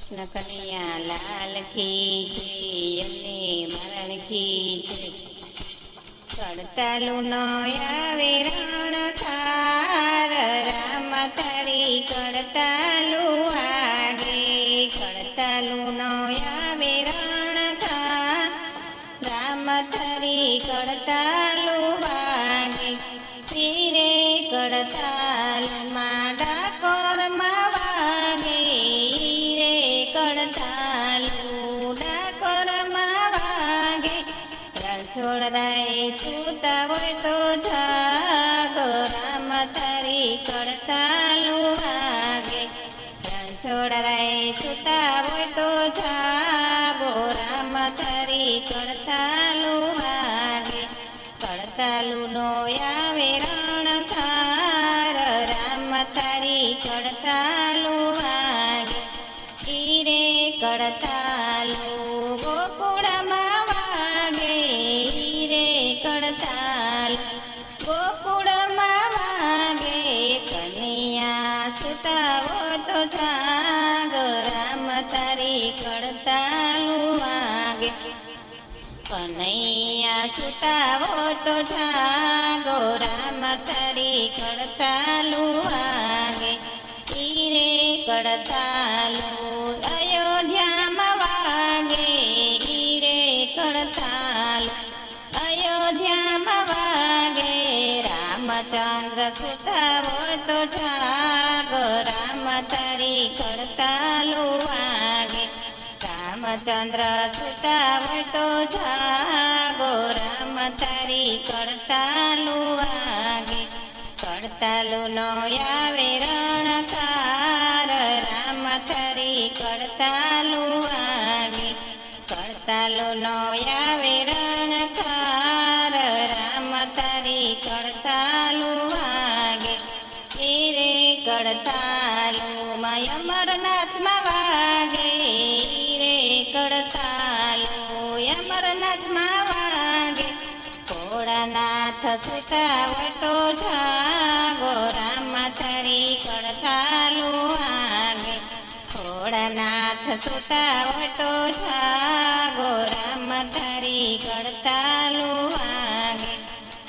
કૃષ્ણ કનૈયા લાલ કી જય, અમને મરણ કી જય. કડતાલું નો આવે રણકાર, રામ તારી કડતાલું આગે. કડતાલું નો આવે રણકાર, રામ તારી કડતાલું વાગે. તીરે કડતાલું માં ડાકોરમાં વાગે, રે કડતાલું ડાકોરમાં વાગે. રણછોડરાય સૂતા હોય તો જાગો, રામ તારી કડતાલું વાગે. રણછોડરાય સૂતા હોય તો જાગો, રામ તારી કડતાલું વાગે. કડતાલું નો આવે રણકાર, રામ તારી કડતાલું વાગે. ઈરે કડતાલું ગોકુળમાં વાગે, ઈરે કડતાલું ગોકુળમાં વાગે. કનૈયા સુતાવો તો જાગો, રામ તારી કડતાલું વાગે. કનૈયા સુતાવો તો જાગો, રામ તારી કડતાલું વાગે. ઈરે કડતાલું અયોધ્યામાં વાગે, ઈરે કડતાલું અયોધ્યામાં વાગે. રામચંદ્ર સુતાવો તો જાગો, રામ તારી કડતાલું વાગે. રામચંદ્ર સુતાવો તો જાગો, રામ તારી કડતાલું વાગે. કડતાલું નો આવે રણકાર, રામ તારી કડતાલું વાગે. કડતાલું નો આવે રણકાર, રામ તારી કડતાલું વાગે. રે કડતાલું માં અમરનાથમાં વાગે, રે કડતાલું અમરનાથમાં વાગે. ભોળાનાથ સુતા હોય તો જાગો, રામ તારી કડતાલું વાગે. ભોળાનાથ સુતા હોય તો જાગો, રામ તારી કડતાલું વાગે.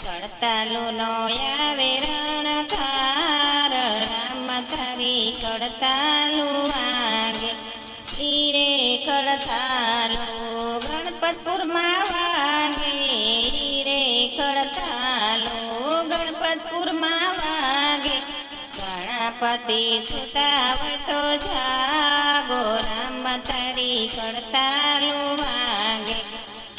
કડતાલું નો આવે રણકાર, રામ તારી કડતાલું વાગે. ઈરે કડતાલું ગણપતપુરમાં વાગે, ઈરે કડતાલું ગણપતપુરમાં વાગે. ગણપતિ સુતા હોય તો જાગો, રામ તારી કડતાલું વાગે.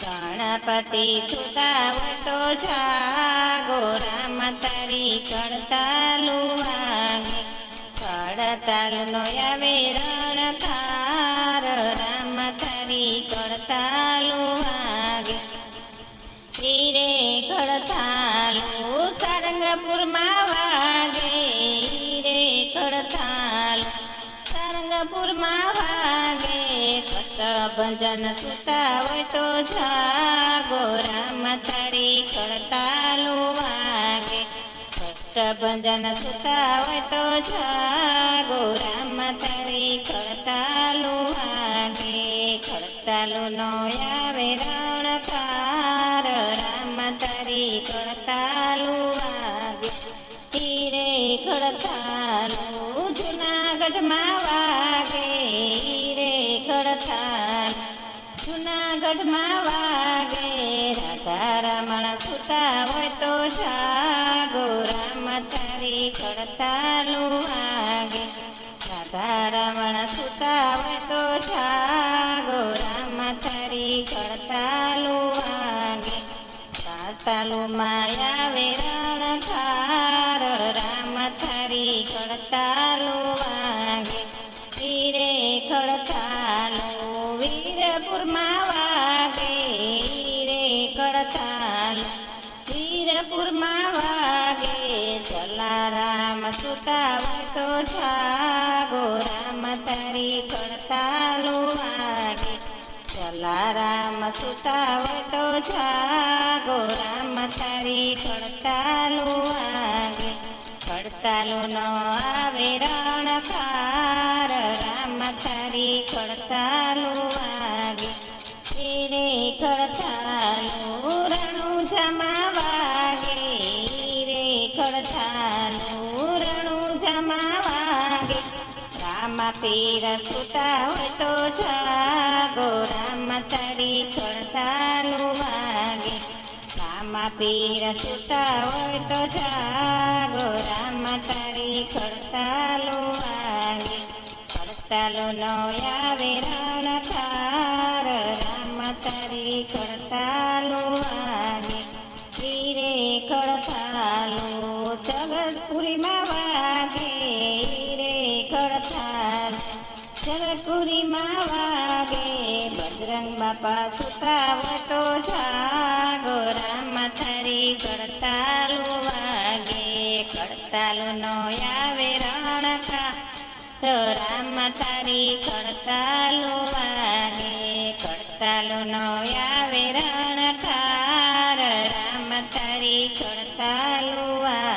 ગણપતિ સુતા હોય તો જાગો, રામ તારી કડતાલું વાગે. કડતાલું નો આવે રણકાર, રામ તારી કડતાલું વાગે. ઈરે કડતાલું સારંગપુરમાં વાગે, ઈરે કડતાલું સારંગપુરમાં વાગે. કષ્ટભંજન સુતા હોય તો જાગો, રામ તારી કડતાલું વાગે. કષ્ટભંજન સુતા હોય તો જાગો, રામ તારી કડતાલું વાગે. કડતાલું નો આવે રણકાર, રામ તારી કડતાલું વાગે. ઈરે કડતાલું જુનાગઢમાં વાગે, ઈરે કડતાલું જુનાગઢમાં વાગે. રાધા રમણ સુતા હોય તો જાગો, રામ તારી કડતાલું વાગે. રાધા રમણ સુતા હોય તો જાગો, રામ તારી કડતાલું વાગે. કડતાલું માં આવે રણકાર, રામ તારી કડતાલું વાગે. ઈરે કડતાલું વીરપુરમાં વાગે, ઈરે કડતાલું વીરપુરમાં વાગે. જલારામ સુતા હોય તો જાગો, રામ તારી કડતાલું વાગે. જલારામ સુતા હોય તો જાગો, રામ તારી કડતાલું વાગે. કડતાલું નો આવે રણકાર, રામ તારી ખડતાલું વાગે રે ખડતાલું રણું જમા વાગે રે ખડતાલું રણું જમા વાગે રામ પીર સુતા હોય તો જાગો રામ તારી ખડતાલું વાગે રામ પીર સુતા હોય તો જાગો રામ તારી ખડતાલું વાગે ખડતાલુનો આવે રણકાર રામ તારી ખડતાલું વાગે રે ખડતાલું જગતપુરીમાં વાગે રે ખડતાલું જગતપુરીમાં વાગે બજરંગ બાપા સુતા હોય તો જાગો રામ તારી ખડતાલું વાગે ખડતાલુનો આવે રણકાર તો રામ તારી ખડતાલું વાગે ખડતાલુનો આવે રણકાર રામ તારી ખડતાલું વાગે